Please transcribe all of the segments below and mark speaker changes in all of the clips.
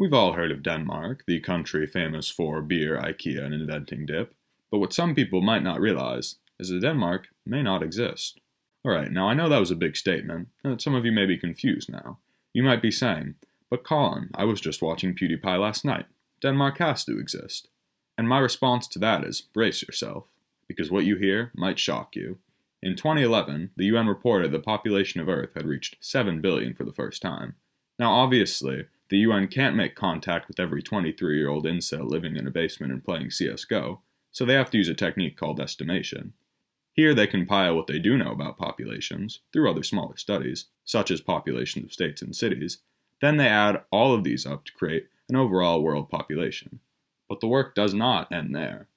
Speaker 1: We've all heard of Denmark, the country famous for beer, IKEA, and inventing dip, but what some people might not realize is that Denmark may not exist. Alright, now I know that was a big statement, and that some of you may be confused now. You might be saying, but Colin, I was just watching PewDiePie last night. Denmark has to exist. And my response to that is, brace yourself, because what you hear might shock you. In 2011, the UN reported the population of Earth had reached 7 billion for the first time. Now obviously, the UN can't make contact with every 23-year-old incel living in a basement and playing CSGO, so they have to use a technique called estimation. Here they compile what they do know about populations, through other smaller studies, such as populations of states and cities. Then they add all of these up to create an overall world population. But the work does not end there.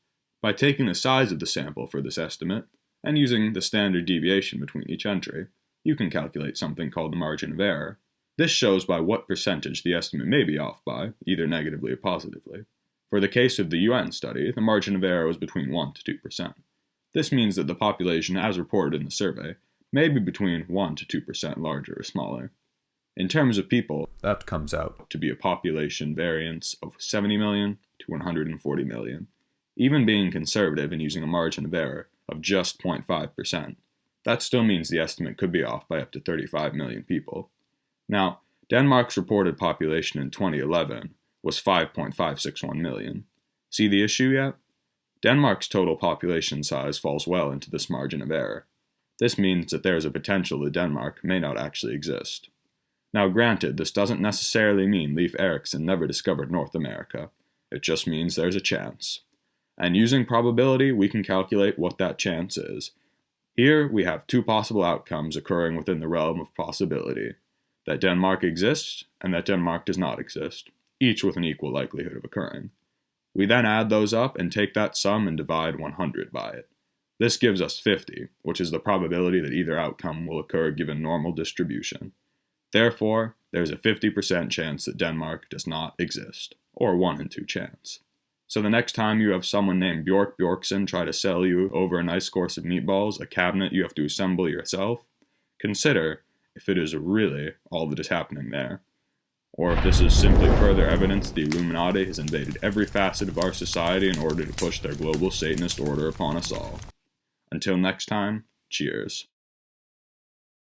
Speaker 1: By taking the size of the sample for this estimate, and using the standard deviation between each entry, you can calculate something called the margin of error. This shows by what percentage the estimate may be off by, either negatively or positively. For the case of the UN study, the margin of error was between 1 to 2%. This means that the population, as reported in the survey, may be between 1 to 2% larger or smaller. In terms of people, that comes out to be a population variance of 70 million to 140 million. Even being conservative and using a margin of error of just 0.5%, that still means the estimate could be off by up to 35 million people. Now, Denmark's reported population in 2011 was 5.561 million. See the issue yet? Denmark's total population size falls well into this margin of error. This means that there is a potential that Denmark may not actually exist. Now granted, this doesn't necessarily mean Leif Erikson never discovered North America. It just means there's a chance. And using probability, we can calculate what that chance is. Here we have two possible outcomes occurring within the realm of possibility: that Denmark exists and that Denmark does not exist, each with an equal likelihood of occurring. We then add those up and take that sum and divide 100 by it. This gives us 50, which is the probability that either outcome will occur given normal distribution. Therefore, there's a 50% chance that Denmark does not exist, or 1 in 2 chance. So the next time you have someone named Bjork Bjorksen try to sell you over a nice course of meatballs, a cabinet you have to assemble yourself, consider if it is really all that is happening there, or if this is simply further evidence the Illuminati has invaded every facet of our society in order to push their global Satanist order upon us all. Until next time, cheers.